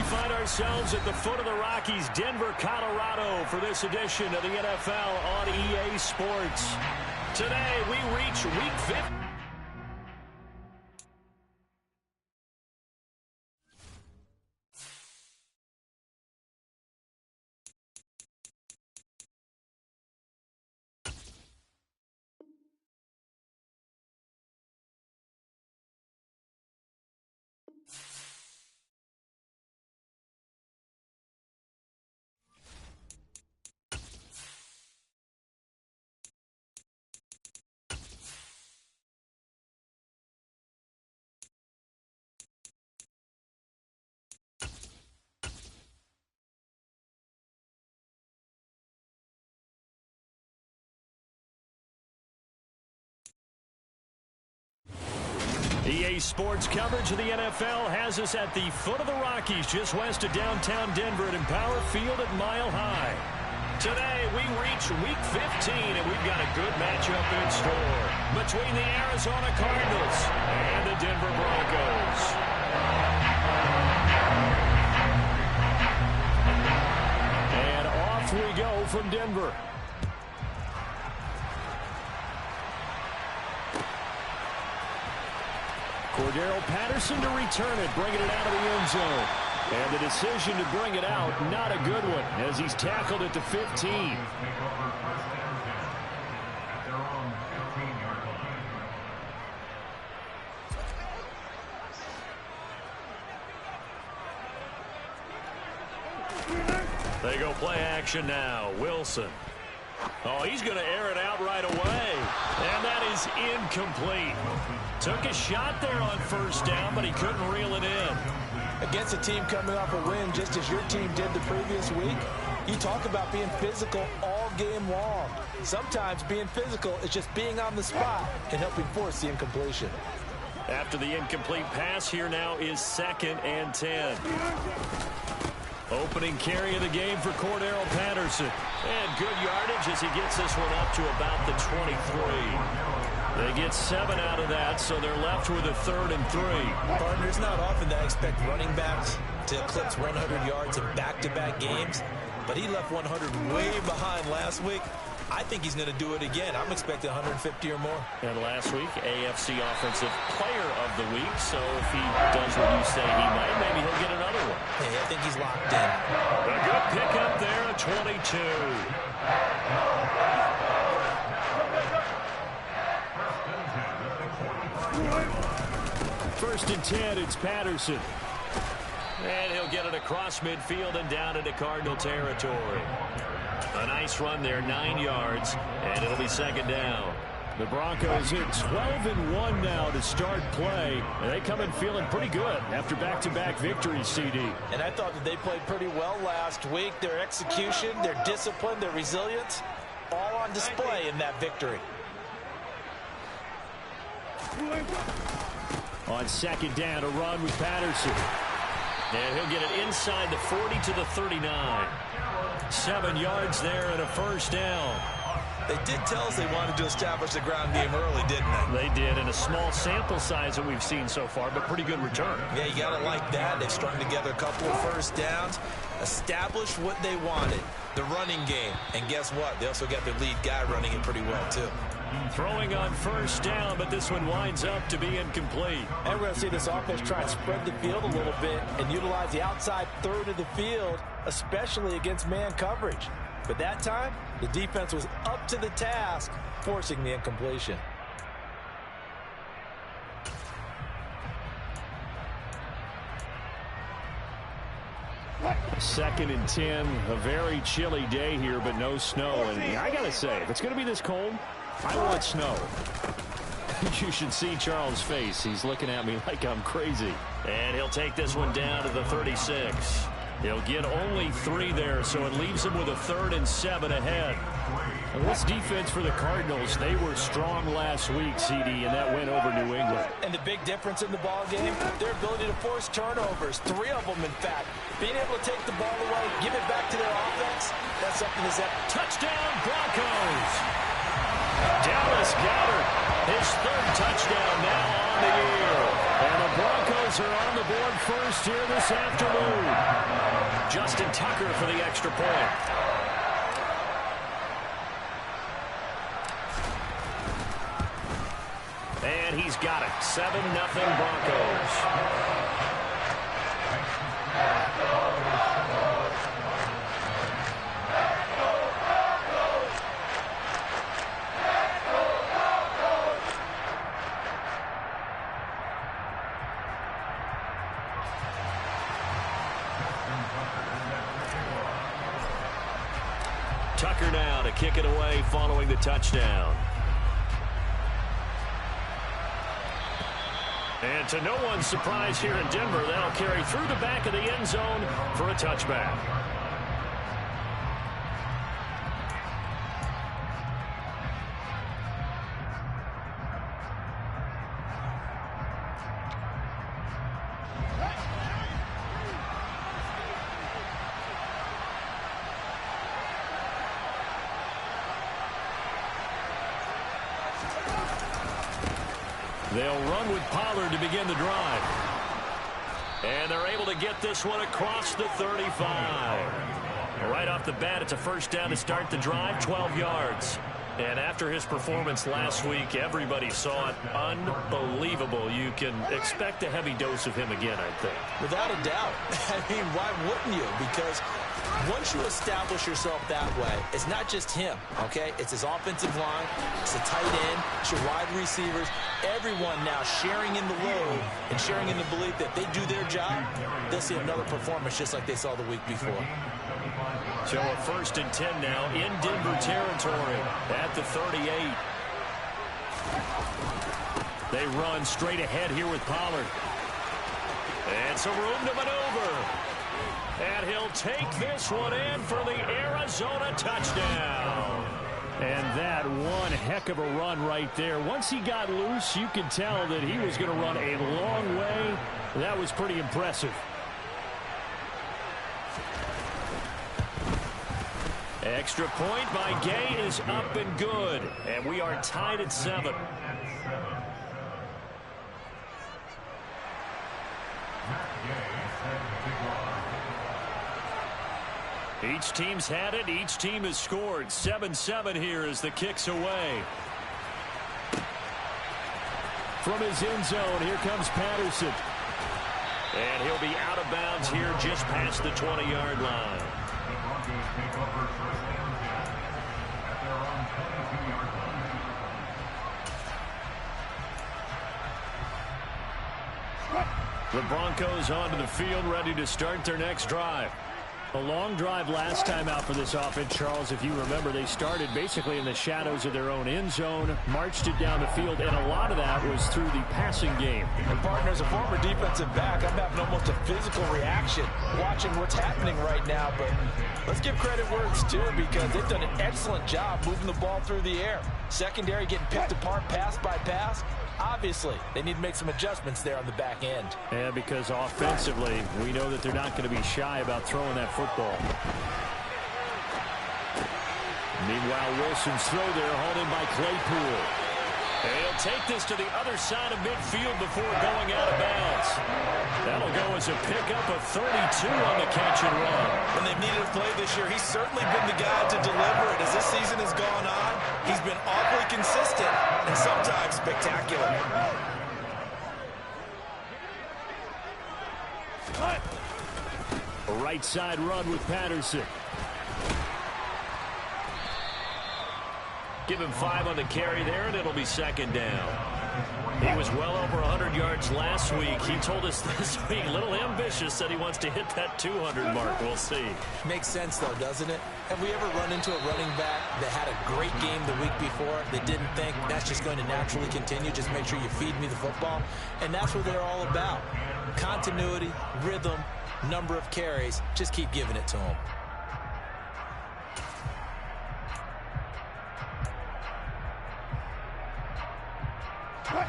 Find ourselves at the foot of the Rockies, Denver, Colorado, for this edition of the NFL on EA Sports. Today, we reach Week 15. EA Sports coverage of the NFL has us at the foot of the Rockies, just west of downtown Denver at Empower Field at Mile High. Today, we reach Week 15, and we've got a good matchup in store between the Arizona Cardinals and the Denver Broncos. And off we go from Denver. Cordero Patterson to return it, bringing it out of the end zone. And the decision to bring it out, not a good one, as he's tackled at the 15. They go play action now. Wilson. Oh, he's going to air it out right away. And that is incomplete. Took a shot there on first down, but he couldn't reel it in. Against a team coming off a win, just as your team did the previous week, you talk about being physical all game long. Sometimes being physical is just being on the spot and helping force the incompletion. After the incomplete pass, here now is 2nd and 10. Opening carry of the game for Cordero Patterson. And good yardage as he gets this one up to about the 23. They get 7 out of that, so they're left with a 3rd and 3. Partner, it's not often that I expect running backs to eclipse 100 yards in back-to-back games, but he left 100 way behind last week. I think he's going to do it again. I'm expecting 150 or more. And last week, AFC Offensive Player of the Week. So if he does what you say he might, maybe he'll get another one. Hey, I think he's locked in. A good pickup there at 22. 1st and 10, it's Patterson. And he'll get it across midfield and down into Cardinal territory. A nice run there, 9 yards, and it'll be 2nd down. The Broncos hit 12-1 now to start play, and they come in feeling pretty good after back-to-back victories, CD. And I thought that they played pretty well last week. Their execution, their discipline, their resilience, all on display in that victory. On 2nd down, a run with Patterson. And he'll get it inside the 40 to the 39. 7 yards there and a 1st down. They did tell us they wanted to establish the ground game early, didn't they? They did, in a small sample size that we've seen so far, but pretty good return. Yeah, you got to like that. They've strung together a couple of 1st downs, established what they wanted, the running game. And guess what? They also got their lead guy running it pretty well, too. Throwing on 1st down, but this one winds up to be incomplete. And we're going to see this offense try and spread the field a little bit and utilize the outside 3rd of the field, especially against man coverage. But that time, the defense was up to the task, forcing the incompletion. 2nd and 10, a very chilly day here, but no snow. And I got to say, if it's going to be this cold, I want snow. You should see Charles' face. He's looking at me like I'm crazy. And he'll take this one down to the 36. He'll get only 3 there, so it leaves him with a 3rd and 7 ahead. Well, this defense for the Cardinals, they were strong last week, CD, and that went over New England. And the big difference in the ball game, their ability to force turnovers, 3 of them, in fact. Being able to take the ball away, give it back to their offense, that's something that's touchdown Broncos. Dallas Goedert, his 3rd touchdown now on the year. And the Broncos are on the board first here this afternoon. Justin Tucker for the extra point. And he's got it. 7-0 Broncos. Tucker now to kick it away following the touchdown. And to no one's surprise here in Denver, that'll carry through the back of the end zone for a touchback. They'll run with Pollard to begin the drive. And they're able to get this one across the 35. Right off the bat, it's a 1st down to start the drive, 12 yards. And after his performance last week, everybody saw it. Unbelievable. You can expect a heavy dose of him again, I think. Without a doubt. I mean, why wouldn't you? Because once you establish yourself that way, it's not just him, okay? It's his offensive line, it's the tight end, it's your wide receivers, everyone now sharing in the load and sharing in the belief that they do their job, they'll see another performance just like they saw the week before. So a 1st and 10 now in Denver territory at the 38. They run straight ahead here with Pollard. And some room to maneuver. And he'll take this one in for the Arizona touchdown. And that one heck of a run right there. Once he got loose, you could tell that he was going to run a long way. That was pretty impressive. Extra point by Gay is up and good. And we are tied at 7. Each team's had it. Each team has scored. 7-7 here as the kick's away. From his end zone, here comes Patterson. And he'll be out of bounds here just past the 20-yard line. The Broncos onto the field, ready to start their next drive. A long drive last time out for this offense, Charles. If you remember, they started basically in the shadows of their own end zone, marched it down the field, and a lot of that was through the passing game. And partner, as a former defensive back, I'm having almost a physical reaction watching what's happening right now. But let's give credit where it's due, because they've done an excellent job moving the ball through the air. Secondary getting picked apart pass by pass. Obviously, they need to make some adjustments there on the back end. Yeah, because offensively, we know that they're not going to be shy about throwing that football. Meanwhile, Wilson's throw there hauled in by Claypool. And he'll take this to the other side of midfield before going out of bounds. That'll go as a pickup of 32 on the catch and run. When they've needed a play this year, he's certainly been the guy to deliver it. As this season has gone on, he's been awfully consistent and sometimes spectacular. A right side run with Patterson. Give him 5 on the carry there, and it'll be 2nd down. He was well over 100 yards last week. He told us this week, a little ambitious, said he wants to hit that 200 mark. We'll see. Makes sense, though, doesn't it? Have we ever run into a running back that had a great game the week before that didn't think that's just going to naturally continue? Just make sure you feed me the football. And that's what they're all about. Continuity, rhythm, number of carries. Just keep giving it to them.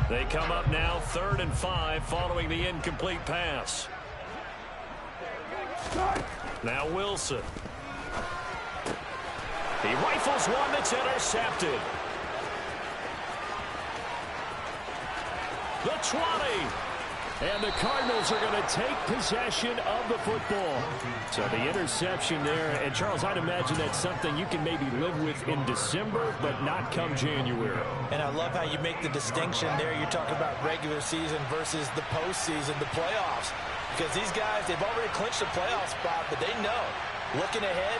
They come up now 3rd and 5 following the incomplete pass. Now Wilson. He rifles one that's intercepted. The 20. And the Cardinals are going to take possession of the football. So the interception there. And, Charles, I'd imagine that's something you can maybe live with in December, but not come January. And I love how you make the distinction there. You're talking about regular season versus the postseason, the playoffs. Because these guys, they've already clinched a playoff spot, but they know, looking ahead,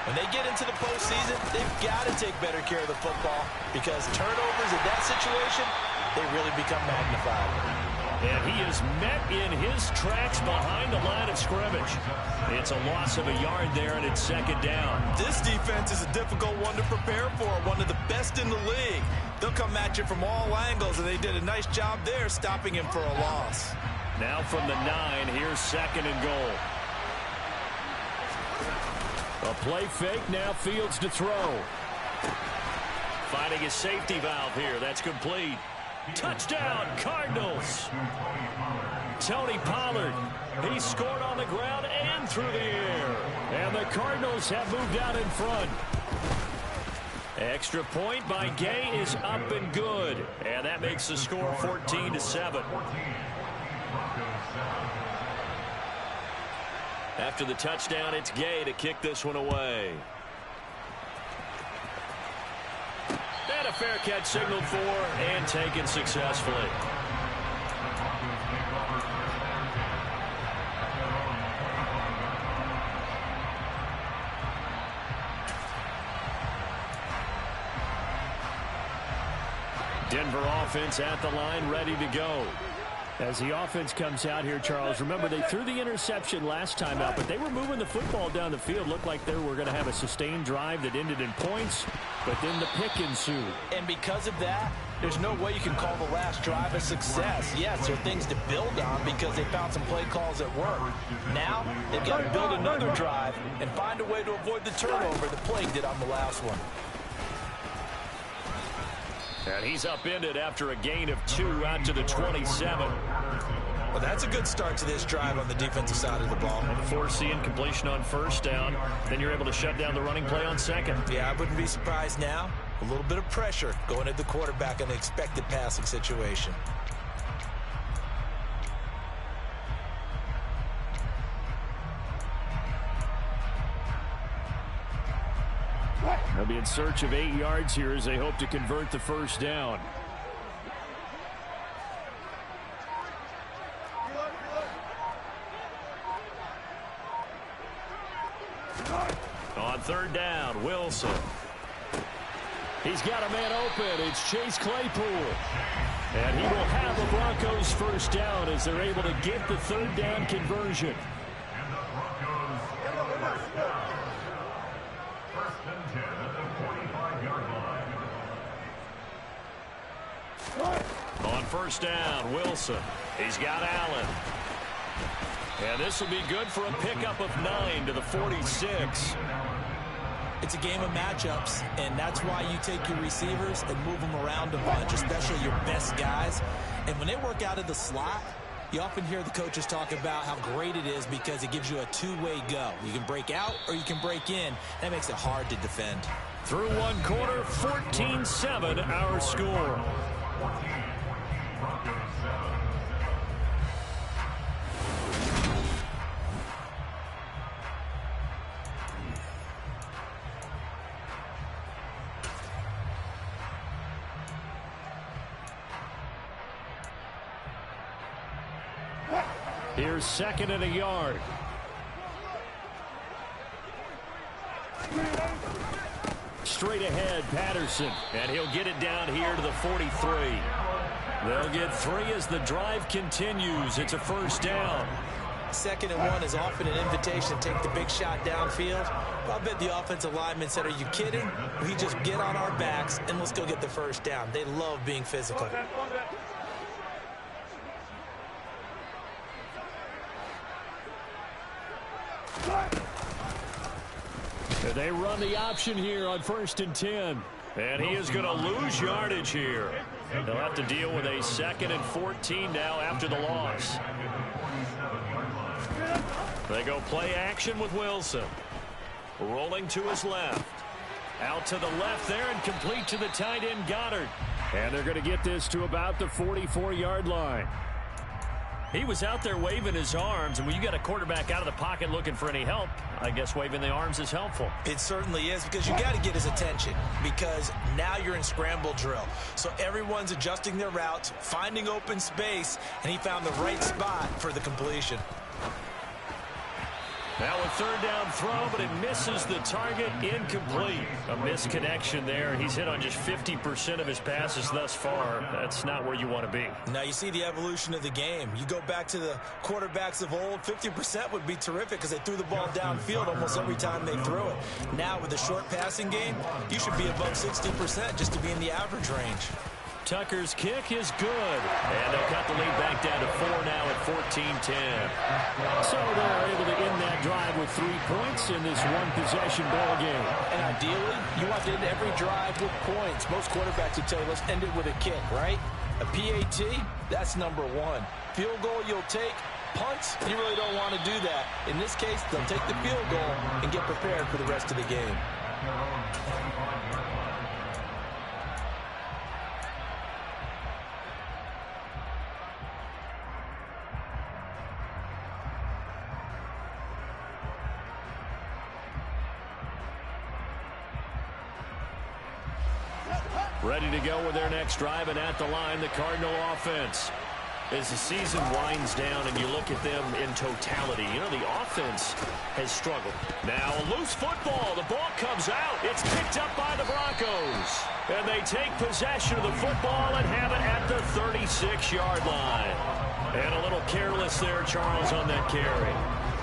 when they get into the postseason, they've got to take better care of the football because turnovers in that situation, they really become magnified. And he is met in his tracks behind the line of scrimmage. It's a loss of a yard there, and it's 2nd down. This defense is a difficult one to prepare for, one of the best in the league. They'll come at you from all angles, and they did a nice job there stopping him for a loss. Now from the 9, here's 2nd and goal. A play fake, now Fields to throw. Finding a safety valve here. That's complete. Touchdown, Cardinals. Tony Pollard. He scored on the ground and through the air. And the Cardinals have moved out in front. Extra point by Gay is up and good. And that makes the score 14-7. After the touchdown, it's Gay to kick this one away. And a fair catch signaled for and taken successfully. Denver offense at the line, ready to go. As the offense comes out here, Charles, remember they threw the interception last time out, but they were moving the football down the field. Looked like they were going to have a sustained drive that ended in points, but then the pick ensued. And because of that, there's no way you can call the last drive a success. Yes, there are things to build on because they found some play calls that work. Now, they've got to build another drive and find a way to avoid the turnover the Plague did on the last one. And he's upended after a gain of 2 out to the 27. Well, that's a good start to this drive on the defensive side of the ball. And force the incompletion on 1st down. Then you're able to shut down the running play on 2nd. Yeah, I wouldn't be surprised now. A little bit of pressure going at the quarterback in an expected passing situation. They'll be in search of 8 yards here as they hope to convert the 1st down. On 3rd down, Wilson. He's got a man open. It's Chase Claypool. And he will have the Broncos 1st down as they're able to get the 3rd down conversion. On 1st down, Wilson. He's got Allen. And this will be good for a pickup of 9 to the 46. It's a game of matchups, and that's why you take your receivers and move them around a bunch, especially your best guys. And when they work out of the slot, you often hear the coaches talk about how great it is because it gives you a two-way go. You can break out or you can break in. That makes it hard to defend. Through 1 quarter, 14-7 our score. Here's 2nd and a yard. Straight ahead, Patterson. And he'll get it down here to the 43. They'll get 3 as the drive continues. It's a first down. 2nd and 1 is often an invitation to take the big shot downfield. I bet the offensive lineman said, are you kidding? We just get on our backs and let's go get the first down. They love being physical. They run the option here on 1st and 10. And he is going to lose yardage here. They'll have to deal with a 2nd and 14 now after the loss. They go play action with Wilson. Rolling to his left. Out to the left there and complete to the tight end Goddard. And they're going to get this to about the 44-yard line. He was out there waving his arms, and when you got a quarterback out of the pocket looking for any help, I guess waving the arms is helpful. It certainly is, because you got to get his attention, because now you're in scramble drill. So everyone's adjusting their routes, finding open space, and he found the right spot for the completion. Now a 3rd down throw, but it misses the target. Incomplete. A misconnection there. He's hit on just 50% of his passes thus far. That's not where you want to be. Now you see the evolution of the game. You go back to the quarterbacks of old, 50% would be terrific because they threw the ball downfield almost every time they threw it. Now with the short passing game, you should be above 60% just to be in the average range. Tucker's kick is good. And they'll cut the lead back down to 4 now at 14-10. So they're able to end that drive with 3 points in this one-possession ball game. And ideally, you want to end every drive with points. Most quarterbacks would tell you, let's end it with a kick, right? A PAT, that's number 1. Field goal you'll take. Punts, you really don't want to do that. In this case, they'll take the field goal and get prepared for the rest of the game. Ready to go with their next drive, and at the line, the Cardinal offense. As the season winds down and you look at them in totality, you know, the offense has struggled. Now a loose football. The ball comes out. It's picked up by the Broncos. And they take possession of the football and have it at the 36-yard line. And a little careless there, Charles, on that carry.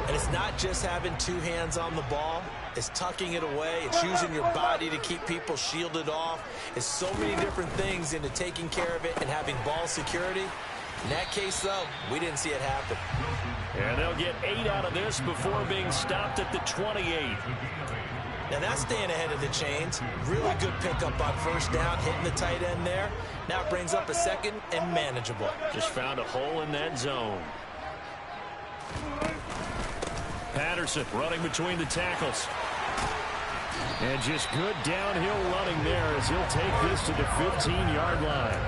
And it's not just having 2 hands on the ball. It's tucking it away. It's using your body to keep people shielded off. It's so many different things into taking care of it and having ball security. In that case, though, we didn't see it happen. And they'll get 8 out of this before being stopped at the 28. Now that's staying ahead of the chains. Really good pickup on 1st down, hitting the tight end there. Now it brings up a 2nd and manageable. Just found a hole in that zone. Patterson running between the tackles. And just good downhill running there as he'll take this to the 15-yard line.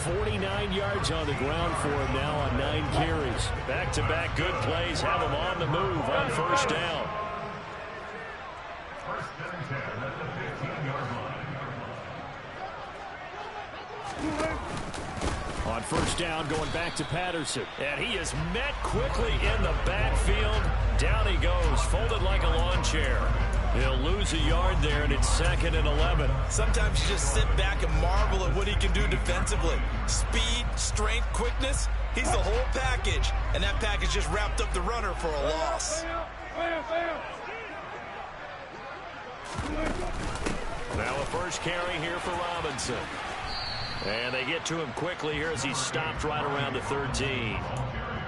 49 yards on the ground for him now on 9 carries. Back-to-back good plays have him on the move on 1st down. On 1st down, going back to Patterson. And he is met quickly in the backfield. Down he goes, folded like a lawn chair. He'll lose a yard there, and it's 2nd and 11. Sometimes you just sit back and marvel at what he can do defensively. Speed, strength, quickness, he's the whole package. And that package just wrapped up the runner for a loss. Now a first carry here for Robinson. And they get to him quickly here as he's stopped right around the 13.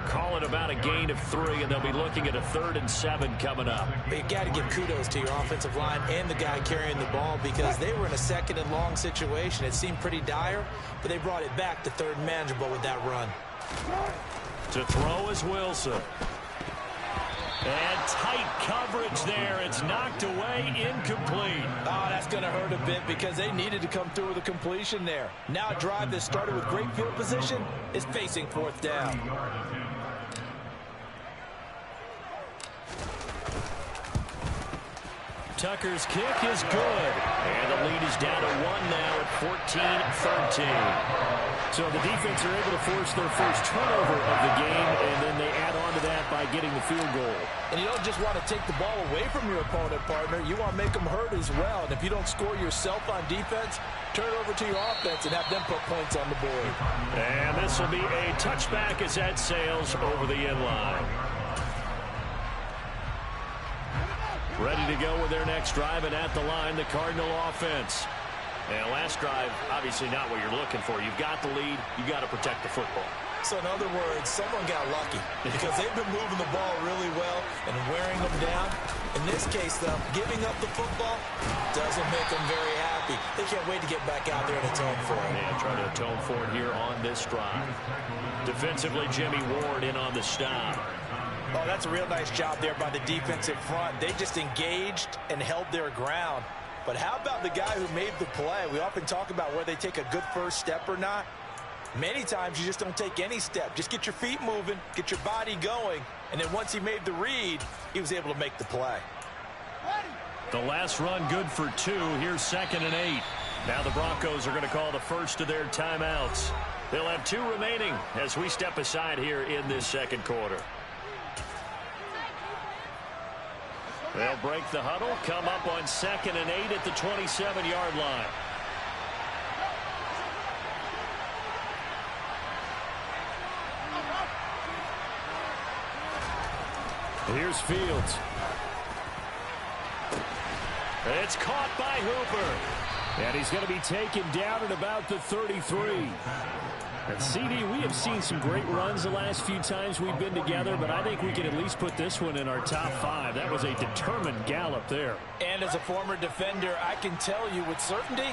Call it about a gain of 3, and they'll be looking at a 3rd and 7 coming up. You got to give kudos to your offensive line and the guy carrying the ball because they were in a 2nd and long situation. It seemed pretty dire, but they brought it back to 3rd and manageable with that run. To throw is Wilson. And tight coverage there. It's knocked away, incomplete. Oh, that's going to hurt a bit because they needed to come through with a completion there. Now a drive that started with great field position is facing 4th down. Tucker's kick is good. And the lead is down to 1 now at 14-13. So the defense are able to force their first turnover of the game, and then they add on to that by getting the field goal. And you don't just want to take the ball away from your opponent, partner. You want to make them hurt as well. And if you don't score yourself on defense, turn it over to your offense and have them put points on the board. And this will be a touchback as that sails over the end line. Ready to go with their next drive, and at the line, the Cardinal offense. And last drive, obviously not what you're looking for. You've got the lead. You've got to protect the football. So in other words, someone got lucky because they've been moving the ball really well and wearing them down. In this case, though, giving up the football doesn't make them very happy. They can't wait to get back out there and atone for it. And trying to atone for it here on this drive. Defensively, Jimmy Ward in on the stop. Oh, that's a real nice job there by the defensive front. They just engaged and held their ground. But how about the guy who made the play? We often talk about whether they take a good first step or not. Many times you just don't take any step. Just get your feet moving, get your body going, and then once he made the read, he was able to make the play. The last run good for 2. Here's 2nd and 8. Now the Broncos are going to call the first of their timeouts. They'll have 2 remaining as we step aside here in this second quarter. They'll break the huddle, come up on 2nd and 8 at the 27-yard line. Here's Fields. It's caught by Hooper. And he's going to be taken down at about the 33. And CD, we have seen some great runs the last few times we've been together, but I think we can at least put this one in our top 5. That was a determined gallop there. And as a former defender, I can tell you with certainty,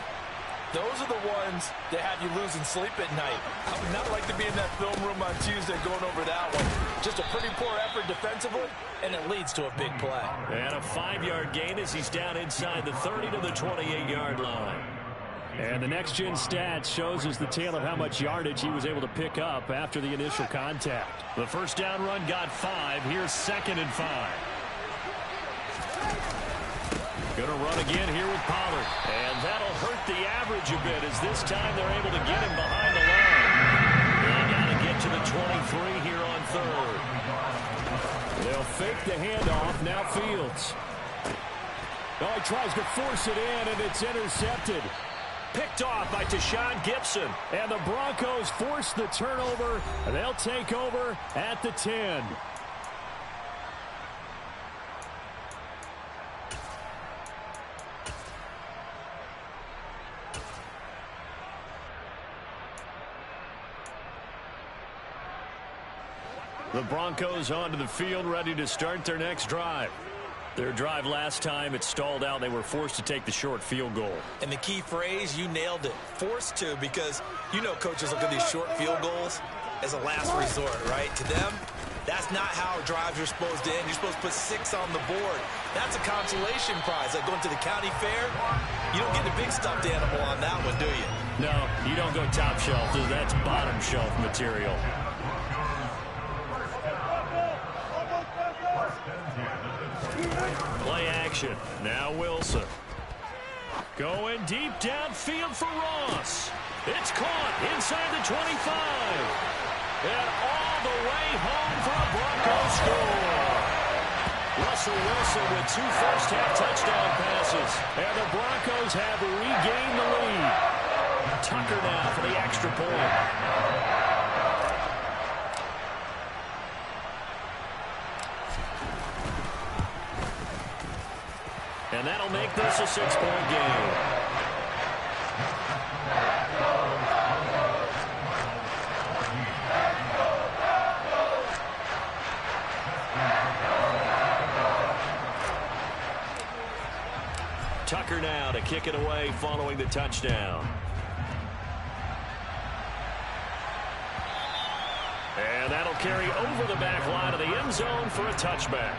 those are the ones that have you losing sleep at night. I would not like to be in that film room on Tuesday going over that one. Just a pretty poor effort defensively, and it leads to a big play. And a 5-yard gain as he's down inside the 30 to the 28-yard line. And the next-gen stats shows us the tale of how much yardage he was able to pick up after the initial contact. The first down run got 5. Here's 2nd and 5. Going to run again here with Pollard. And that'll hurt the average a bit as this time they're able to get him behind the line. They've got to get to the 23 here on 3rd. They'll fake the handoff. Now Fields. Oh, he tries to force it in, and it's intercepted. Picked off by Tashaun Gibson. And the Broncos force the turnover. They'll take over at the 10. The Broncos onto the field, ready to start their next drive. Their drive last time, it stalled out. They were forced to take the short field goal. And the key phrase, you nailed it. Forced to, because you know coaches look at these short field goals as a last resort, right? To them, that's not how drives are supposed to end. You're supposed to put 6 on the board. That's a consolation prize. Like going to the county fair, you don't get the big stuffed animal on that one, do you? No, you don't go top shelf. That's bottom shelf material. Play action. Now Wilson. Going deep downfield for Ross. It's caught inside the 25. And all the way home for a Broncos score. Russell Wilson with 2 first-half touchdown passes. And the Broncos have regained the lead. Tucker now for the extra point. And that'll make this a 6-point game. Tucker now to kick it away following the touchdown. And that'll carry over the back line of the end zone for a touchback.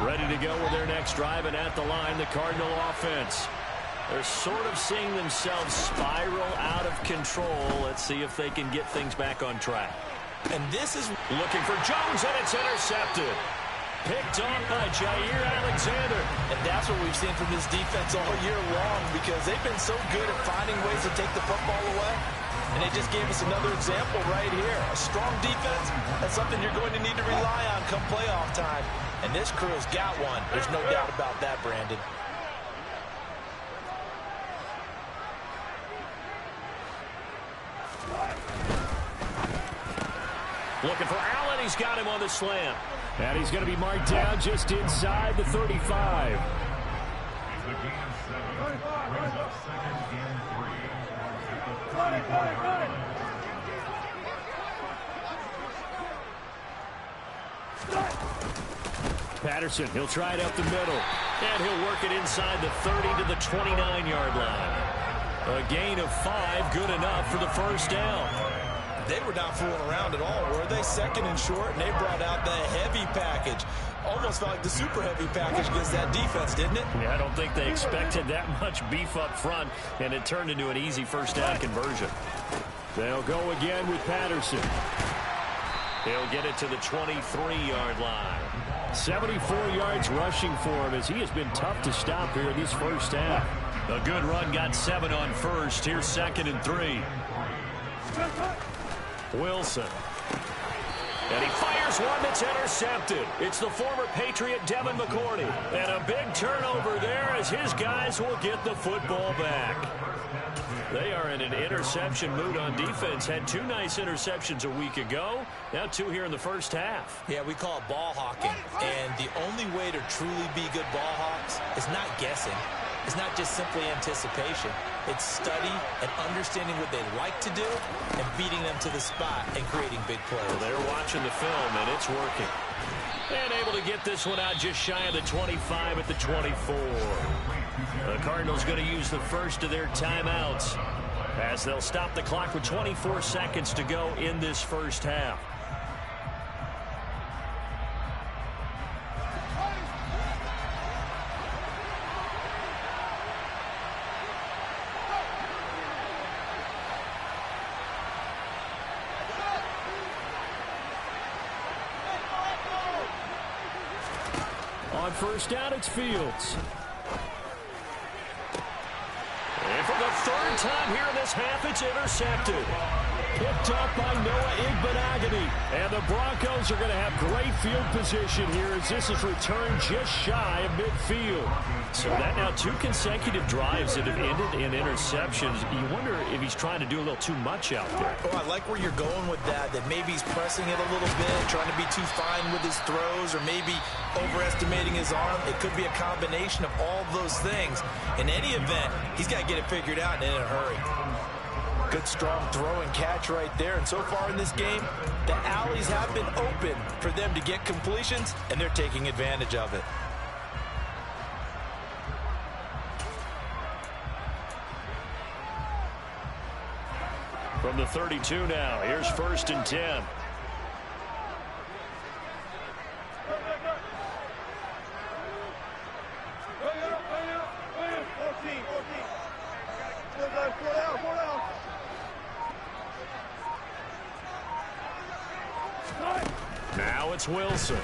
Ready ready to go with their next drive, and at the line, the Cardinal offense. They're sort of seeing themselves spiral out of control. Let's see if they can get things back on track. And this is looking for Jones, and it's intercepted. Picked off by Jair Alexander. And that's what we've seen from this defense all year long, because they've been so good at finding ways to take the football away. And they just gave us another example right here. A strong defense, that's something you're going to need to rely on come playoff time. And this crew's got one. There's no doubt about that, Brandon. Looking for Allen. He's got him on the slam. And he's going to be marked down just inside the 35. Patterson, he'll try it up the middle. And he'll work it inside the 30 to the 29-yard line. A gain of 5, good enough for the first down. They were not fooling around at all, were they? Second and short, and they brought out the heavy package. Almost felt like the super heavy package against that defense, didn't it? Yeah, I don't think they expected that much beef up front, and it turned into an easy first down conversion. They'll go again with Patterson. He'll get it to the 23-yard line. 74 yards rushing for him, as he has been tough to stop here in this first half. A good run, got 7 on first. Here's 2nd and 3. Wilson. And he fires one that's intercepted. It's the former Patriot Devin McCourty. And a big turnover there as his guys will get the football back. They are in an interception mood on defense. Had 2 nice interceptions a week ago. Now 2 here in the first half. Yeah, we call it ball hawking. And the only way to truly be good ball hawks is not guessing. It's not just simply anticipation. It's study and understanding what they like to do and beating them to the spot and creating big plays. Well, they're watching the film, and it's working. And able to get this one out just shy of the 25 at the 24. The Cardinals going to use the first of their timeouts as they'll stop the clock with 24 seconds to go in this first half. On first down, it's Fields. And for the 3rd time here in this half, it's intercepted. Picked up by Noah Igbinoghene. And the Broncos are going to have great field position here as this is returned just shy of midfield. So that now 2 consecutive drives that have ended in interceptions. You wonder if he's trying to do a little too much out there. Oh, I like where you're going with that maybe he's pressing it a little bit, trying to be too fine with his throws, or maybe overestimating his arm. It could be a combination of all of those things. In any event, he's got to get it figured out and in a hurry. Good, strong throw and catch right there. And so far in this game, the alleys have been open for them to get completions, and they're taking advantage of it. From the 32 now, here's 1st and 10. Now it's Wilson.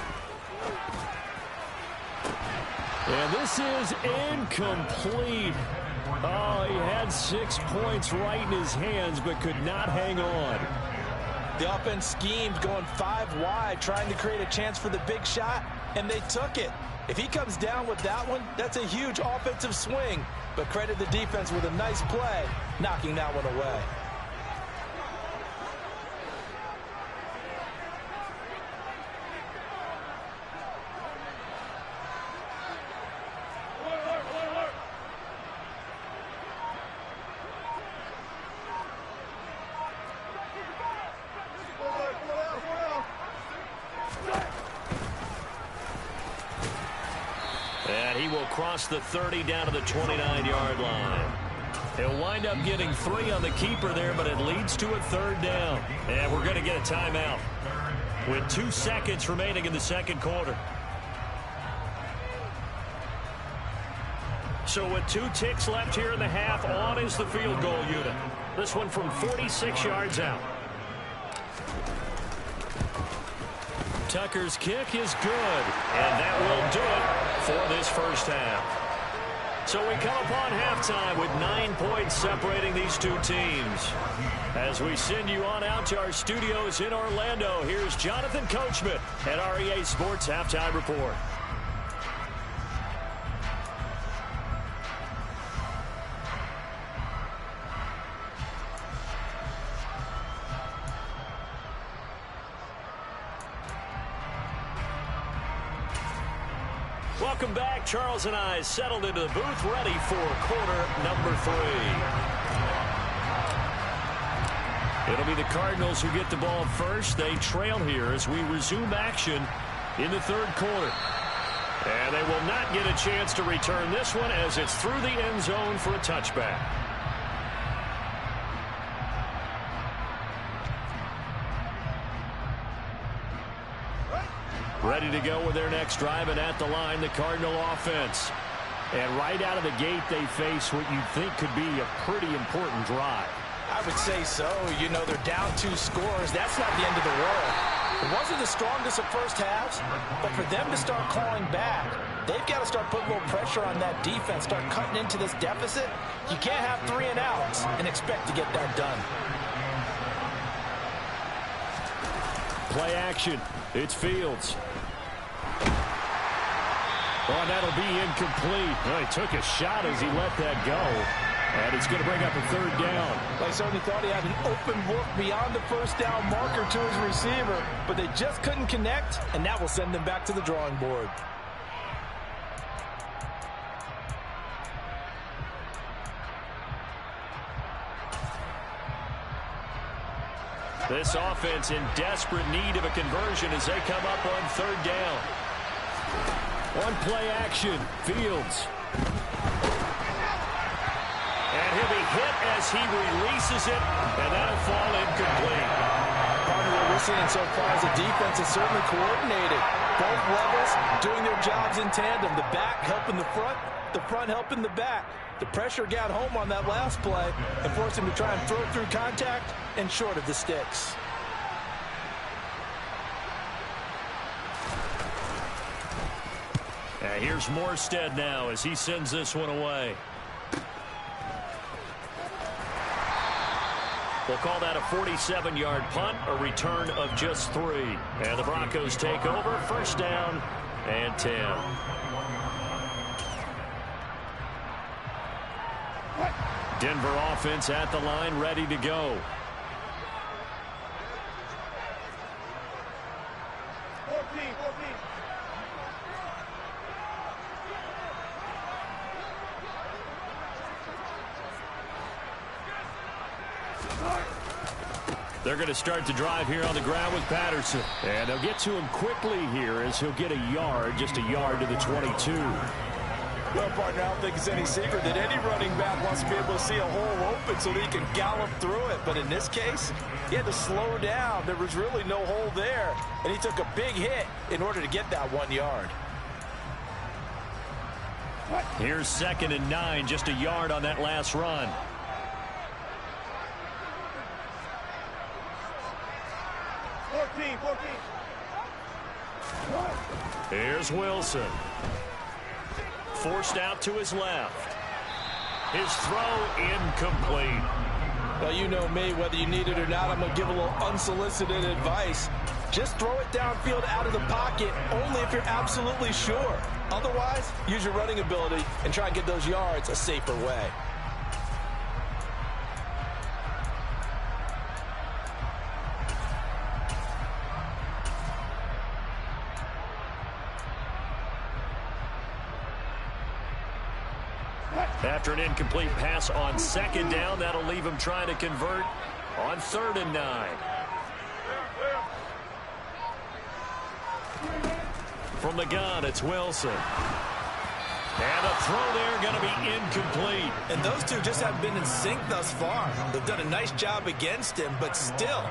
And this is incomplete. Oh, he had 6 points right in his hands, but could not hang on. The offense schemed, going 5 wide, trying to create a chance for the big shot, and they took it. If he comes down with that one, that's a huge offensive swing. But credit the defense with a nice play, knocking that one away. And he will cross the 30 down to the 29-yard line. He'll wind up getting 3 on the keeper there, but it leads to a 3rd down. And we're going to get a timeout with 2 seconds remaining in the second quarter. So with 2 ticks left here in the half, on is the field goal unit. This one from 46 yards out. Tucker's kick is good, and that will do it for this first half. So we come upon halftime with 9 points separating these two teams. As we send you on out to our studios in Orlando, here's Jonathan Coachman at REA Sports Halftime Report. Welcome back. Charles and I settled into the booth, ready for quarter number 3. It'll be the Cardinals who get the ball first. They trail here as we resume action in the third quarter. And they will not get a chance to return this one as it's through the end zone for a touchback. Ready to go with their next drive, and at the line, the Cardinal offense. And right out of the gate, they face what you'd think could be a pretty important drive. I would say so. You know, they're down 2 scores. That's not the end of the world. It wasn't the strongest of first halves, but for them to start clawing back, they've got to start putting a little pressure on that defense, start cutting into this deficit. You can't have 3 and outs and expect to get that done. Play action. It's Fields. Oh, and that'll be incomplete. Well, he took a shot as he let that go. And it's going to bring up a third down. They certainly thought he had an open look beyond the first down marker to his receiver, but they just couldn't connect, and that will send them back to the drawing board. This offense in desperate need of a conversion as they come up on third down. On play action, Fields. And he'll be hit as he releases it, and that'll fall incomplete. Part of what we're seeing so far is the defense is certainly coordinated. Both levels doing their jobs in tandem. The back helping the front helping the back. The pressure got home on that last play and forced him to try and throw through contact and short of the sticks. And here's Morstead now as he sends this one away. We'll call that a 47-yard punt, a return of just 3. And the Broncos take over, first down and 10. Denver offense at the line, ready to go. They're going to start the drive here on the ground with Patterson. And they'll get to him quickly here as he'll get a yard, just a yard to the 22. Well, partner, I don't think it's any secret that any running back wants to be able to see a hole open so that he can gallop through it. But in this case, he had to slow down. There was really no hole there. And he took a big hit in order to get that 1 yard. Here's 2nd and 9, just a yard on that last run. Here's Wilson. Forced out to his left. His throw incomplete. Well, you know me, whether you need it or not, I'm going to give a little unsolicited advice. Just throw it downfield out of the pocket only if you're absolutely sure. Otherwise, use your running ability and try and get those yards a safer way. After an incomplete pass on 2nd down, that'll leave him trying to convert on 3rd and 9. From the gun, it's Wilson. And a throw there going to be incomplete. And those two just haven't been in sync thus far. They've done a nice job against him, but still,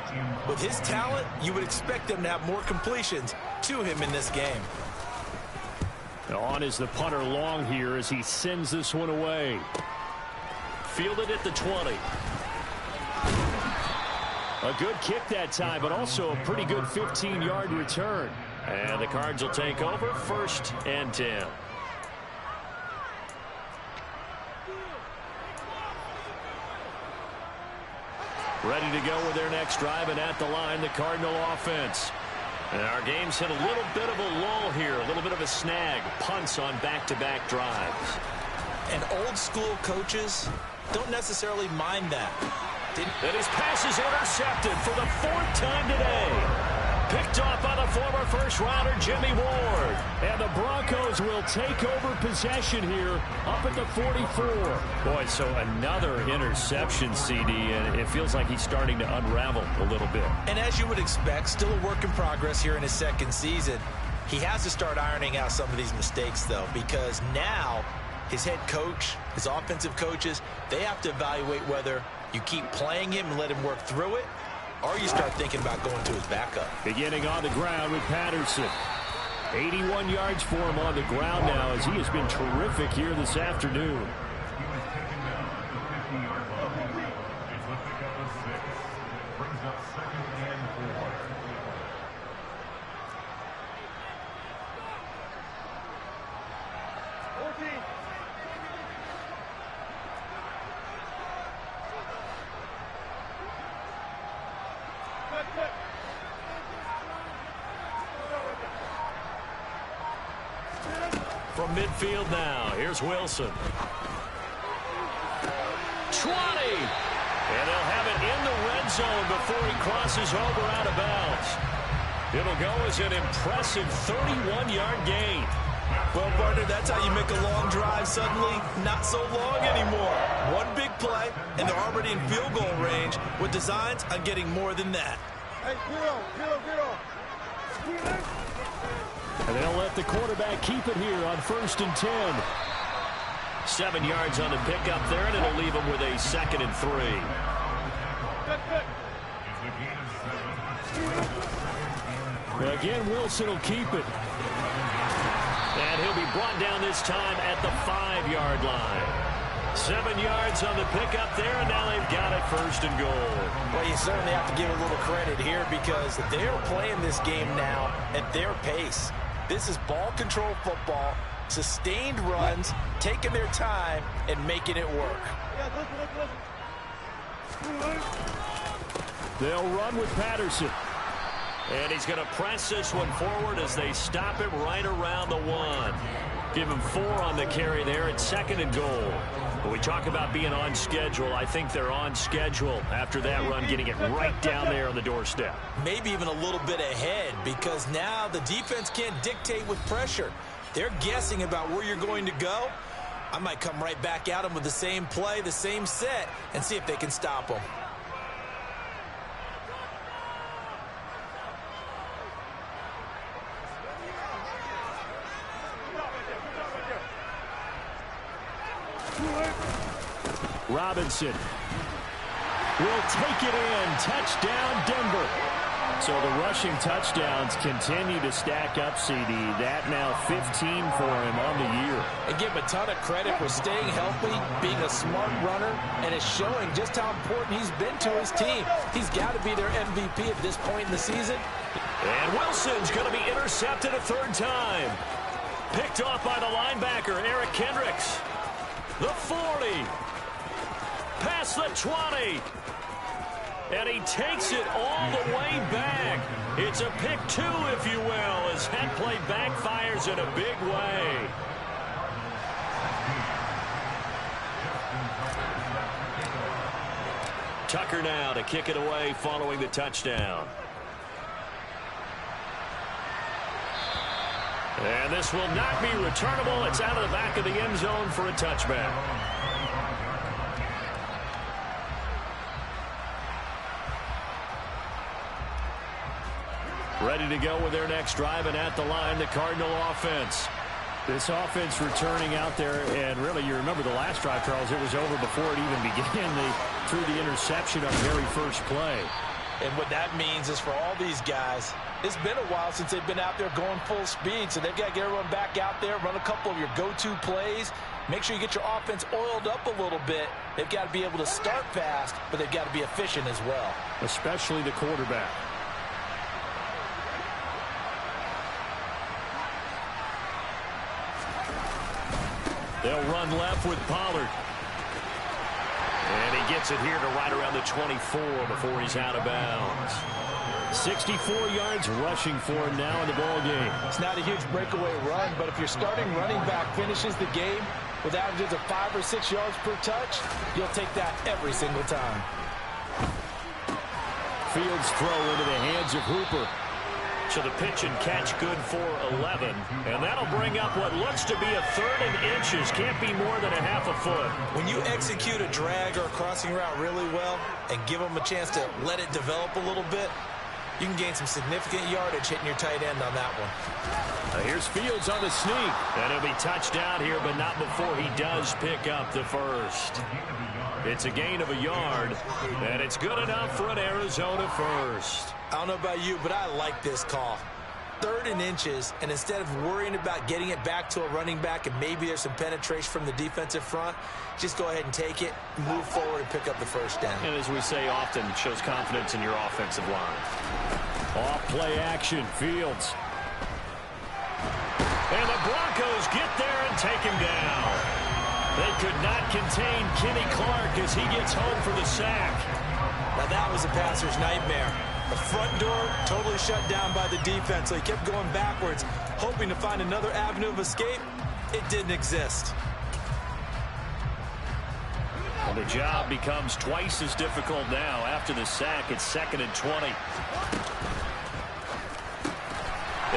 with his talent, you would expect them to have more completions to him in this game. On is the punter long here as he sends this one away. Fielded at the 20. A good kick that time, but also a pretty good 15-yard return. And the Cards will take over 1st and 10. Ready to go with their next drive, and at the line, the Cardinal offense. And our game's hit a little bit of a lull here, a little bit of a snag. Punts on back-to-back drives. And old-school coaches don't necessarily mind that. And his pass is intercepted for the 4th time today. Picked off by the former first-rounder Jimmy Ward. And the Broncos will take over possession here up at the 44. Boy, so another interception, CD, and it feels like he's starting to unravel a little bit. And as you would expect, still a work in progress here in his 2nd season. He has to start ironing out some of these mistakes, though, because now his head coach, his offensive coaches, they have to evaluate whether you keep playing him and let him work through it, or you start thinking about going to his backup. Beginning on the ground with Patterson. 81 yards for him on the ground now as he has been terrific here this afternoon. From midfield now, here's Wilson. 20! And they'll have it in the red zone before he crosses over out of bounds. It'll go as an impressive 31-yard gain. Well, partner, that's how you make a long drive suddenly not so long anymore. One big play, and they're already in field goal range with designs on getting more than that. Hey, get on. And they'll let the quarterback keep it here on 1st and 10. 7 yards on the pickup there, and it'll leave him with a 2nd and 3. Again, Wilson will keep it. And he'll be brought down this time at the 5-yard line. 7 yards on the pickup there, and now they've got it 1st and goal. Well, you certainly have to give a little credit here because they're playing this game now at their pace. This is ball control football, sustained runs, taking their time, and making it work. They'll run with Patterson. And he's going to press this one forward as they stop him right around the 1. Give him 4 on the carry there at 2nd and goal. When we talk about being on schedule, I think they're on schedule after that run, getting it right down there on the doorstep. Maybe even a little bit ahead because now the defense can't dictate with pressure. They're guessing about where you're going to go. I might come right back at them with the same play, the same set, and see if they can stop them. Robinson will take it in. Touchdown, Denver. So the rushing touchdowns continue to stack up, CD. That now 15 for him on the year. And give him a ton of credit for staying healthy, being a smart runner, and it's showing just how important he's been to his team. He's got to be their MVP at this point in the season. And Wilson's going to be intercepted a 3rd time. Picked off by the linebacker, Eric Kendricks. The 40. Past the 20. And he takes it all the way back. It's a pick 2, if you will, as that play backfires in a big way. Tucker now to kick it away following the touchdown. And this will not be returnable. It's out of the back of the end zone for a touchback. Ready to go with their next drive, and at the line, the Cardinal offense. This offense returning out there, and really, you remember the last drive, Charles, it was over before it even began. They threw the interception on the very first play. And what that means is for all these guys, it's been a while since they've been out there going full speed, so they've got to get everyone back out there, run a couple of your go-to plays, make sure you get your offense oiled up a little bit. They've got to be able to start fast, but they've got to be efficient as well. Especially the quarterback. They'll run left with Pollard. And he gets it here to right around the 24 before he's out of bounds. 64 yards rushing for him now in the ball game. It's not a huge breakaway run, but if your starting running back finishes the game with averages of 5 or 6 yards per touch, you'll take that every single time. Fields throw into the hands of Hooper. So the pitch and catch good for 11. And that'll bring up what looks to be a 3rd and inches. Can't be more than a half a foot. When you execute a drag or a crossing route really well and give them a chance to let it develop a little bit, you can gain some significant yardage hitting your tight end on that one. Here's Fields on the sneak. And he'll be touched down here, but not before he does pick up the first. It's a gain of a yard, and it's good enough for an Arizona first. I don't know about you, but I like this call. 3rd and inches, and instead of worrying about getting it back to a running back and maybe there's some penetration from the defensive front, just go ahead and take it, move forward, and pick up the first down. And as we say often, it shows confidence in your offensive line. Off play action, Fields. And the Broncos get there and take him down. They could not contain Kenny Clark as he gets home for the sack. Now that was a passer's nightmare. The front door totally shut down by the defense, so he kept going backwards, hoping to find another avenue of escape. It didn't exist. And the job becomes twice as difficult now. After the sack, it's 2nd and 20.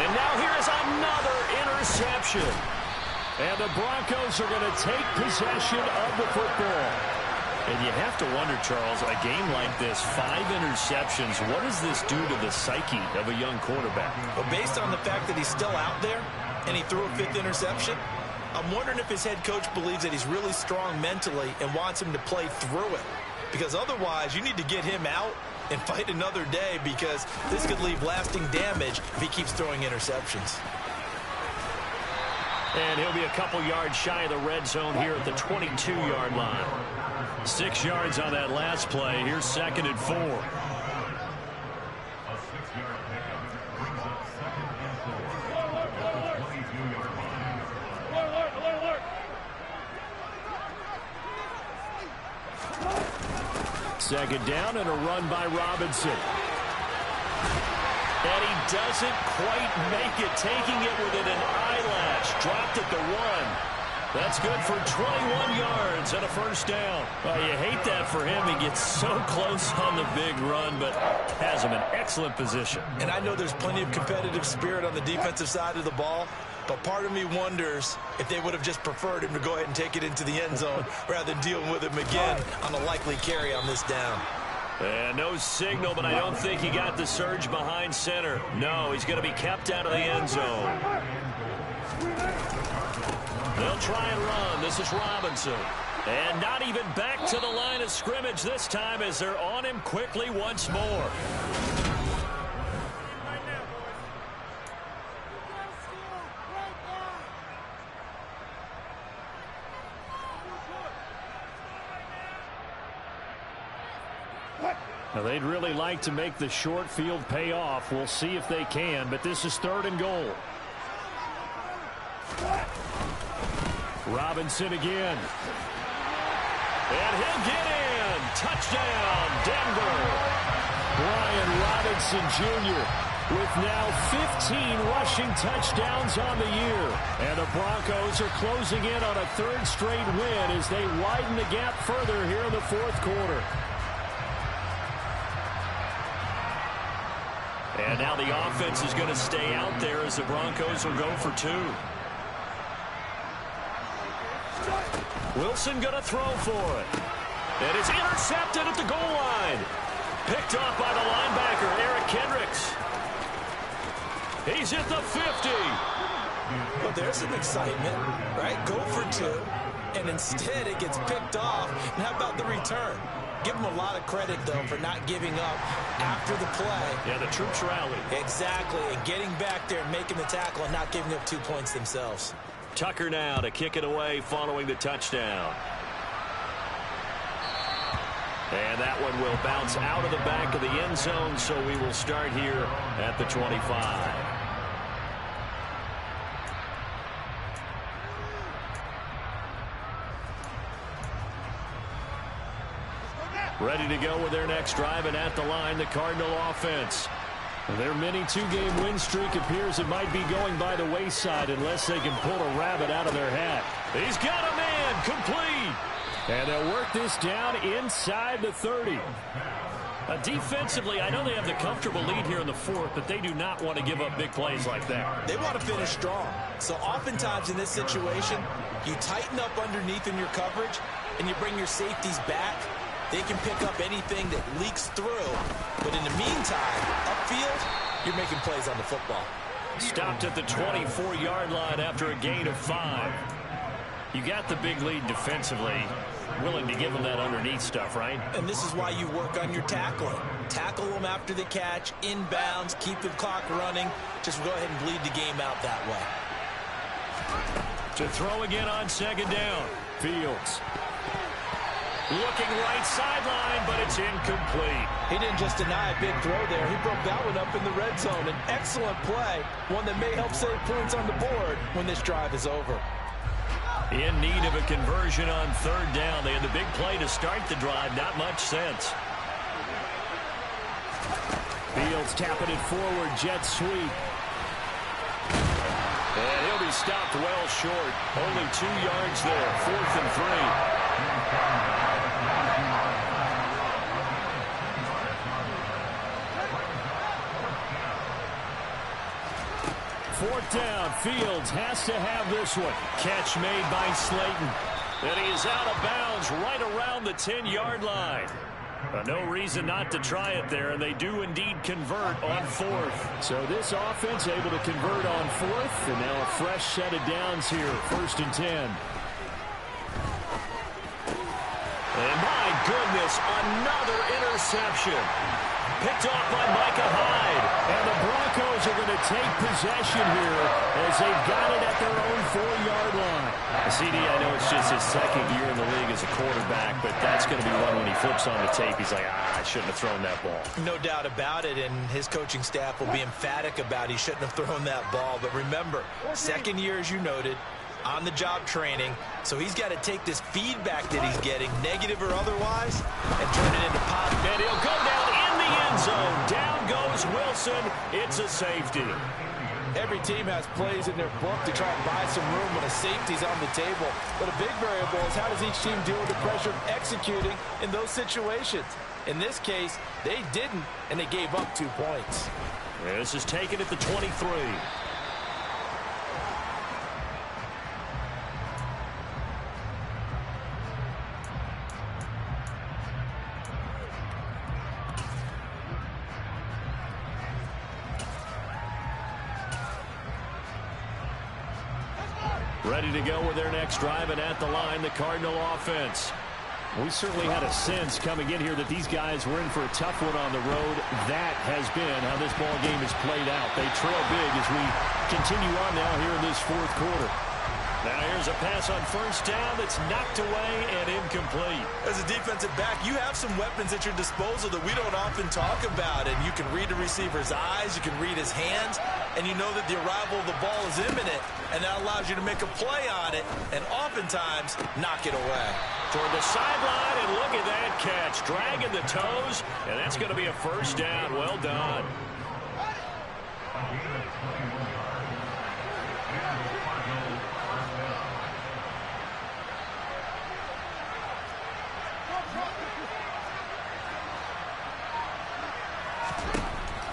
And now here's another interception. And the Broncos are going to take possession of the football. And you have to wonder, Charles, a game like this, 5 interceptions, what does this do to the psyche of a young quarterback? Well, based on the fact that he's still out there and he threw a 5th interception, I'm wondering if his head coach believes that he's really strong mentally and wants him to play through it. Because otherwise, you need to get him out and fight another day, because this could leave lasting damage if he keeps throwing interceptions. And he'll be a couple yards shy of the red zone here at the 22-yard line. 6 yards on that last play. Here's 2nd and 4. Second down and a run by Robinson. And he doesn't quite make it, taking it within an eyelash. Dropped at the 1. That's good for 21 yards and a first down. Well, you hate that for him. He gets so close on the big run, but has him in excellent position. And I know there's plenty of competitive spirit on the defensive side of the ball, but part of me wonders if they would have just preferred him to go ahead and take it into the end zone rather than dealing with him again on a likely carry on this down. And no signal, but I don't think he got the surge behind center. No, he's going to be kept out of the end zone. They'll try and run. This is Robinson. And not even back to the line of scrimmage this time as they're on him quickly once more. Now, they'd really like to make the short field pay off. We'll see if they can, but this is 3rd and goal. Robinson again. And he'll get in. Touchdown, Denver. Brian Robinson Jr. with now 15 rushing touchdowns on the year. And the Broncos are closing in on a 3rd straight win as they widen the gap further here in the 4th quarter. And now the offense is going to stay out there as the Broncos will go for 2. Wilson going to throw for it. And it's intercepted at the goal line. Picked off by the linebacker, Eric Kendricks. He's at the 50. Well, there's some excitement, right? Go for 2, and instead it gets picked off. And how about the return? give them a lot of credit, though, for not giving up after the play. Yeah, the troops rallied. Exactly, and getting back there and making the tackle and not giving up 2 points themselves. Tucker now to kick it away following the touchdown. And that one will bounce out of the back of the end zone, so we will start here at the 25. Ready to go with their next drive, and at the line, the Cardinal offense. Their mini two-game win streak appears it might be going by the wayside unless they can pull a rabbit out of their hat. He's got a man, complete. And they'll work this down inside the 30. Defensively, I know they have the comfortable lead here in the fourth, but they do not want to give up big plays like that. They want to finish strong. So oftentimes in this situation, you tighten up underneath in your coverage, and you bring your safeties back. They can pick up anything that leaks through. But in the meantime, upfield, you're making plays on the football. Stopped at the 24-yard line after a gain of 5. You got the big lead defensively. Willing to give them that underneath stuff, right? And this is why you work on your tackling. Tackle them after the catch, inbounds, keep the clock running. Just go ahead and bleed the game out that way. To throw again on second down. Fields. Looking right sideline, but it's incomplete. He didn't just deny a big throw there. He broke that one up in the red zone. An excellent play, one that may help save points on the board when this drive is over. In need of a conversion on third down. They had the big play to start the drive. Not much sense. Fields tapping it forward. Jet sweep. And he'll be stopped well short. Only 2 yards there. 4th and 3. Fourth down. Fields has to have this one. Catch made by Slayton. And he is out of bounds right around the 10-yard line. No reason not to try it there, and they do indeed convert on 4th. So this offense able to convert on 4th, and now a fresh set of downs here. 1st and 10. And my goodness, another interception. Picked off by Micah Hyde. And the Broncos are going to take possession here as they've got it at their own 4-yard line. CD, I know it's just his second year in the league as a quarterback, but that's going to be one when he flips on the tape. He's like, I shouldn't have thrown that ball. No doubt about it, and his coaching staff will be emphatic about he shouldn't have thrown that ball. But remember, second year, as you noted, on-the-job training, so he's got to take this feedback that he's getting, negative or otherwise, and turn it into positive. And he'll go down in the end zone. Down goes Wilson. It's a safety. Every team has plays in their book to try and buy some room when a safety's on the table. But a big variable is how does each team deal with the pressure of executing in those situations. In this case, they didn't, and they gave up 2 points. This is taken at the 23. Ready to go with their next drive, and at the line, the Cardinal offense. We certainly had a sense coming in here that these guys were in for a tough one on the road. That has been how this ball game is played out. They trail big as we continue on now here in this fourth quarter. Now here's a pass on first down that's knocked away and incomplete. As a defensive back, you have some weapons at your disposal that we don't often talk about. And you can read the receiver's eyes, you can read his hands, and you know that the arrival of the ball is imminent. And that allows you to make a play on it and oftentimes knock it away. Toward the sideline, and look at that catch. Dragging the toes, and that's going to be a first down. Well done.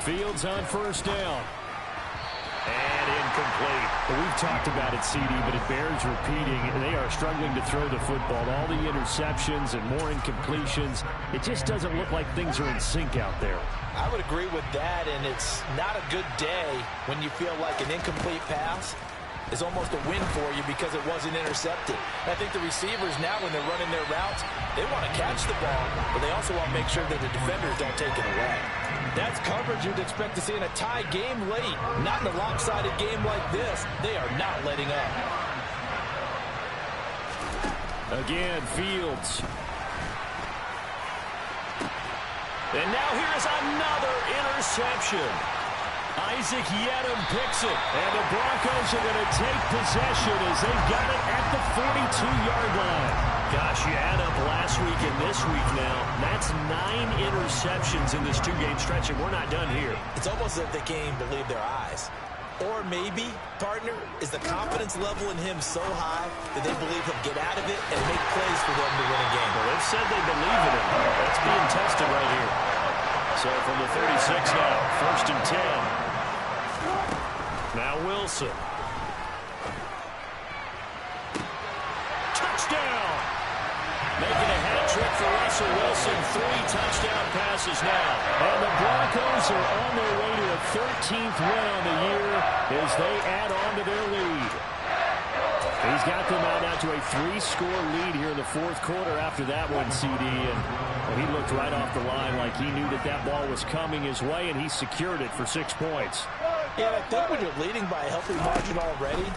Fields on first down. And incomplete. Well, we've talked about it, CD, but it bears repeating. They are struggling to throw the football. All the interceptions and more incompletions. It just doesn't look like things are in sync out there. I would agree with that, and it's not a good day when you feel like an incomplete pass is almost a win for you because it wasn't intercepted. I think the receivers now, when they're running their routes, they want to catch the ball, but they also want to make sure that the defenders don't take it away. That's coverage you'd expect to see in a tie game late. Not in a lopsided game like this. They are not letting up. Again, Fields. And now here's another interception. Isaac Yiadom picks it. And the Broncos are going to take possession as they've got it at the 42-yard line. Gosh, you add up last week and this week now. That's 9 interceptions in this 2-game stretch, and we're not done here. It's almost as if they can't even believe their eyes. Or maybe, partner, is the confidence level in him so high that they believe he'll get out of it and make plays for them to win a game. Well, they've said they believe in him. That's being tested right here. So from the 36 now, 1st and 10. Now Wilson. Touchdown! Making a hat trick for Russell Wilson. 3 touchdown passes now. And the Broncos are on their way to a 13th win on the year as they add on to their lead. He's got them out now to a 3-score lead here in the 4th quarter after that one, CD. And he looked right off the line like he knew that that ball was coming his way, and he secured it for 6 points. Yeah, I think when you're leading by a healthy margin already,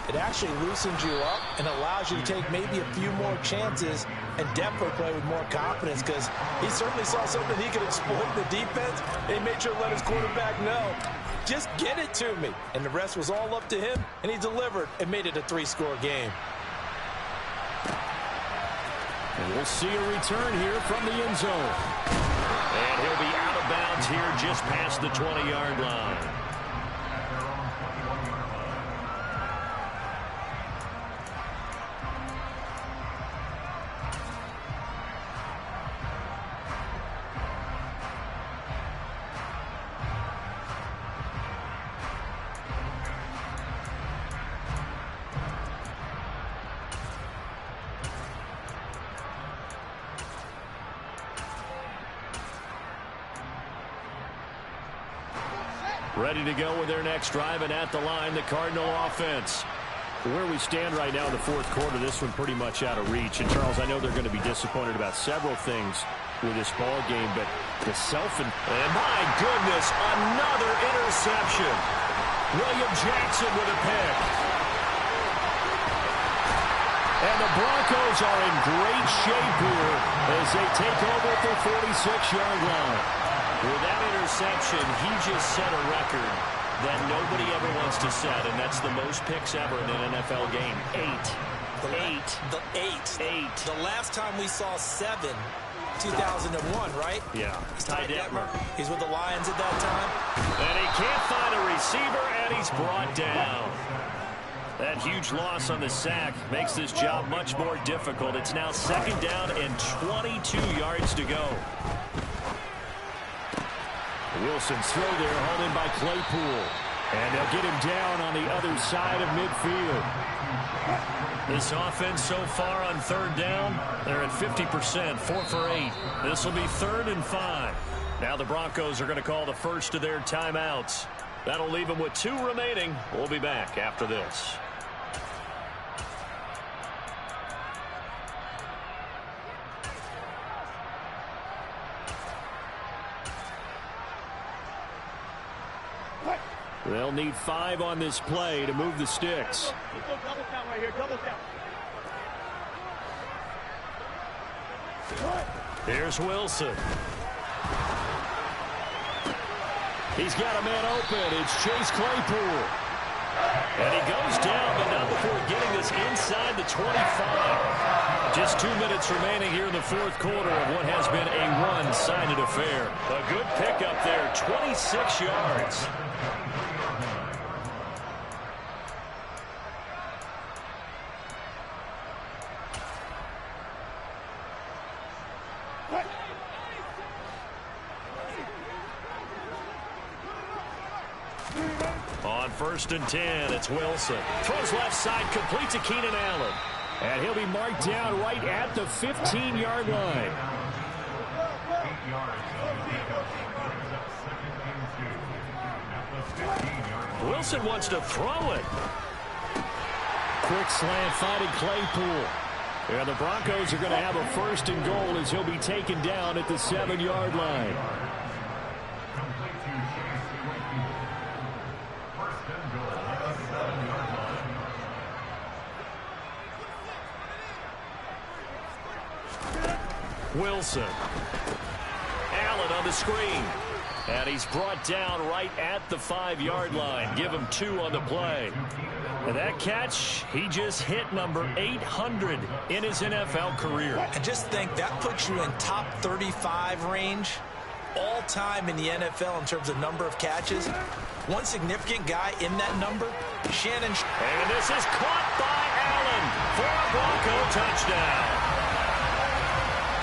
it actually loosens you up and allows you to take maybe a few more chances and definitely play with more confidence, because he certainly saw something he could exploit in the defense, and he made sure to let his quarterback know, just get it to me. And the rest was all up to him, and he delivered and made it a 3-score game. And we'll see a return here from the end zone. And he'll be out of bounds here just past the 20-yard line. Ready to go with their next drive, and at the line, the Cardinal offense. Where we stand right now in the 4th quarter, this one pretty much out of reach. And, Charles, I know they're going to be disappointed about several things with this ball game, but the And my goodness, another interception. William Jackson with a pick. And the Broncos are in great shape here as they take over at their 46-yard line. With that interception, he just set a record that nobody ever wants to set, and that's the most picks ever in an NFL game. 8. The last time we saw 7, 2001, right? Yeah. Ty Detmer. He's with the Lions at that time. And he can't find a receiver, and he's brought down. That huge loss on the sack makes this job much more difficult. It's now 2nd down and 22 yards to go. Wilson's throw there, hauled in by Claypool. And they'll get him down on the other side of midfield. This offense so far on 3rd down, they're at 50%, 4 for 8. This will be 3rd and 5. Now the Broncos are going to call the first of their timeouts. That'll leave them with 2 remaining. We'll be back after this. They'll need 5 on this play to move the sticks. Double count right here, double count. Here's Wilson. He's got a man open. It's Chase Claypool. And he goes down, but not before getting this inside the 25. Just 2 minutes remaining here in the 4th quarter of what has been a one-sided affair. A good pickup there, 26 yards. On 1st and 10, it's Wilson. Throws left side, complete to Keenan Allen. And he'll be marked down right at the 15-yard line. Wilson wants to throw it. Quick slant finding Claypool. And the Broncos are going to have a 1st and goal as he'll be taken down at the 7-yard line. Wilson. Allen on the screen. And he's brought down right at the 5-yard line. Give him 2 on the play. And that catch, he just hit number 800 in his NFL career. I just think that puts you in top 35 range all time in the NFL in terms of number of catches. One significant guy in that number, Shannon. And this is caught by Allen for a Bronco touchdown.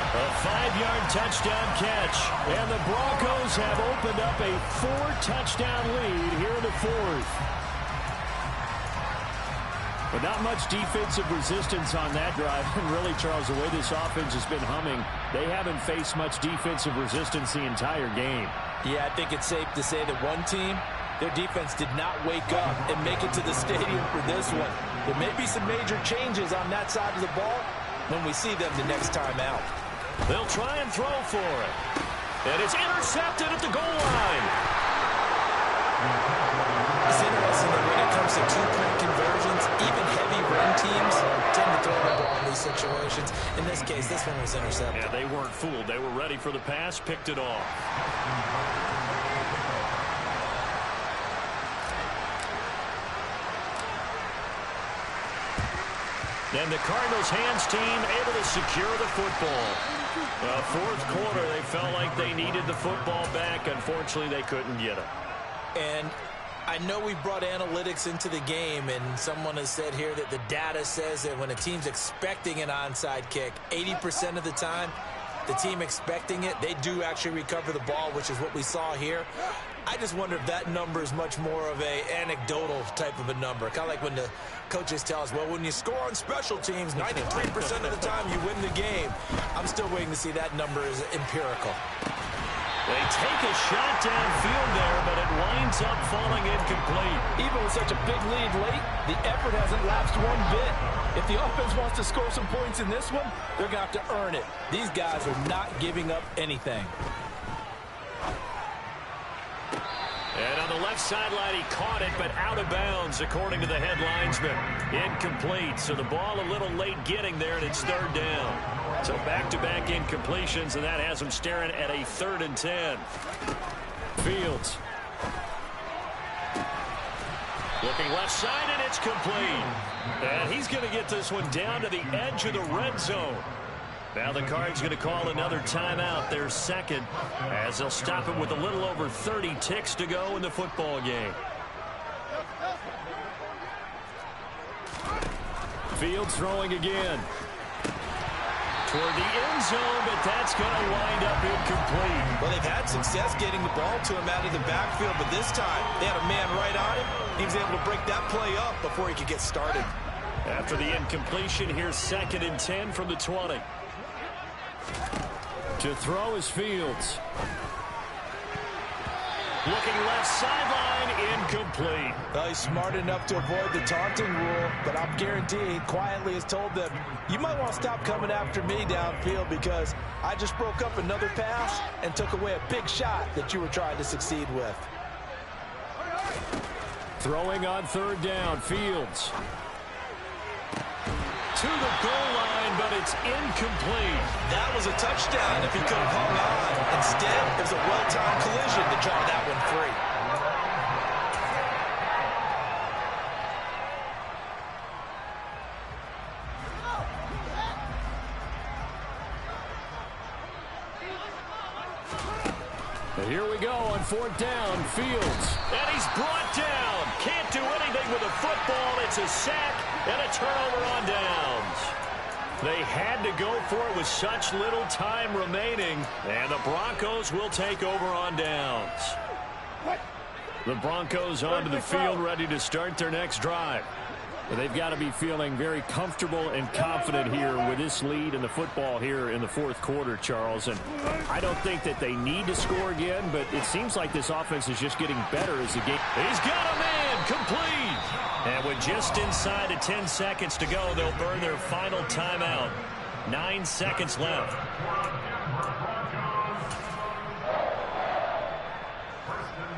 A 5-yard touchdown catch, and the Broncos have opened up a 4-touchdown lead here in the 4th. But not much defensive resistance on that drive. And really, Charles, the way this offense has been humming, they haven't faced much defensive resistance the entire game. Yeah, I think it's safe to say that one team, their defense did not wake up and make it to the stadium for this one. There may be some major changes on that side of the ball when we see them the next time out. They'll try and throw for it. And it's intercepted at the goal line. It's interesting that when it comes to 2-point conversions, even heavy run teams tend to throw the ball in these situations. In this case, this one was intercepted. Yeah, they weren't fooled. They were ready for the pass, picked it off. Then the Cardinals hands team able to secure the football. 4th quarter, they felt like they needed the football back. Unfortunately, they couldn't get it. And I know we brought analytics into the game, and someone has said here that the data says that when a team's expecting an onside kick, 80% of the time, the team expecting it, they do actually recover the ball, which is what we saw here. I just wonder if that number is much more of a anecdotal type of a number. Kind of like when the coaches tell us, well, when you score on special teams, 93% of the time you win the game. I'm still waiting to see that number is empirical. They take a shot downfield there, but it winds up falling incomplete. Even with such a big lead late, the effort hasn't lapsed one bit. If the offense wants to score some points in this one, they're going to have to earn it. These guys are not giving up anything. And on the left sideline, he caught it, but out of bounds, according to the head linesman. Incomplete, so the ball a little late getting there, and it's 3rd down. So back-to-back incompletions, and that has him staring at a 3rd and 10. Fields. Looking left side, and it's complete. And he's going to get this one down to the edge of the red zone. Now the Cards going to call another timeout, their 2nd, as they'll stop it with a little over 30 ticks to go in the football game. Fields throwing again. Toward the end zone, but that's going to wind up incomplete. Well, they've had success getting the ball to him out of the backfield, but this time they had a man right on him. He was able to break that play up before he could get started. After the incompletion, here's 2nd and 10 from the 20. To throw is Fields. Looking left sideline, incomplete. Well, he's smart enough to avoid the taunting rule, but I'm guaranteeing quietly has told them, you might want to stop coming after me downfield because I just broke up another pass and took away a big shot that you were trying to succeed with. Throwing on 3rd down, Fields. To the goal line, but it's incomplete. That was a touchdown if he could have hung on. Instead, it was a well-timed collision to draw that one free. Here we go on 4th down, Fields. And he's brought down. Can't do anything with a football. It's a sack and a turnover on downs. They had to go for it with such little time remaining. And the Broncos will take over on downs. The Broncos onto the field ready to start their next drive. They've got to be feeling very comfortable and confident here with this lead in the football here in the 4th quarter, Charles. And I don't think that they need to score again, but it seems like this offense is just getting better as the game. He's got a man complete. And with just inside of 10 seconds to go, they'll burn their final timeout. 9 seconds left.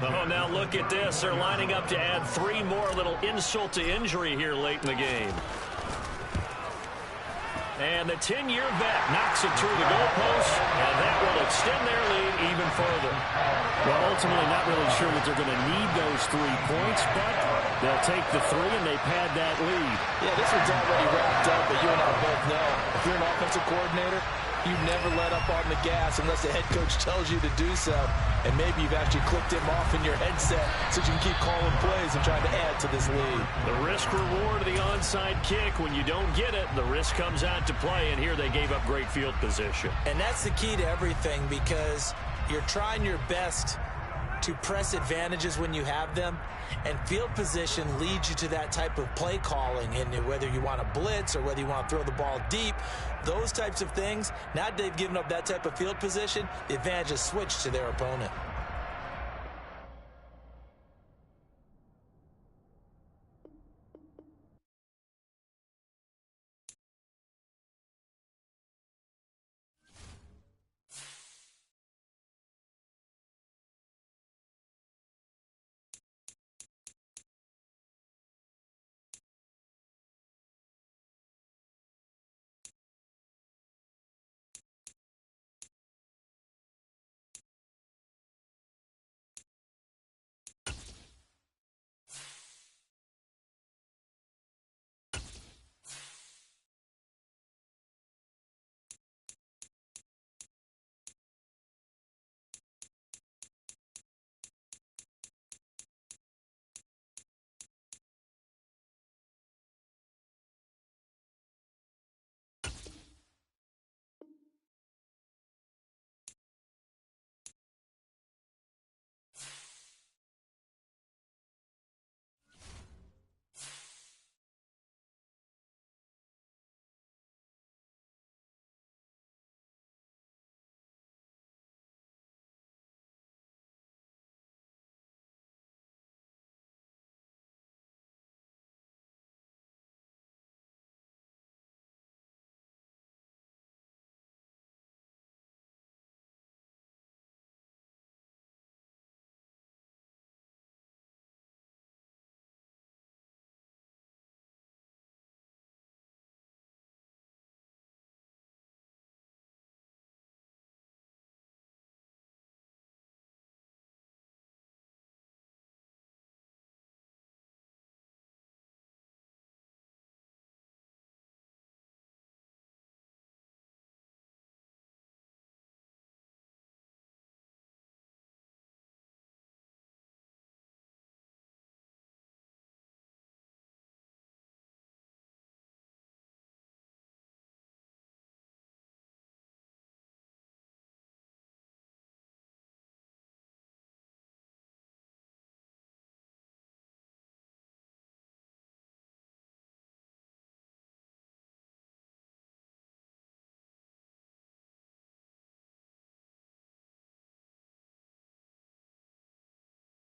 Oh, now look at this. They're lining up to add 3 more. A little insult to injury here late in the game. And the 10-year vet knocks it through the goalpost, and that will extend their lead even further. Well, ultimately not really sure that they're going to need those 3 points, but they'll take the 3 and they pad that lead. Yeah, this one's already wrapped up, but you and I both know if you're an offensive coordinator, you never let up on the gas unless the head coach tells you to do so. And maybe you've actually clicked him off in your headset so you can keep calling plays and trying to add to this lead. The risk-reward of the onside kick. When you don't get it, the risk comes out to play, and here they gave up great field position. And that's the key to everything, because you're trying your best to press advantages when you have them, and field position leads you to that type of play calling. And whether you want to blitz or whether you want to throw the ball deep, those types of things, now they've given up that type of field position, the advantage is switched to their opponent.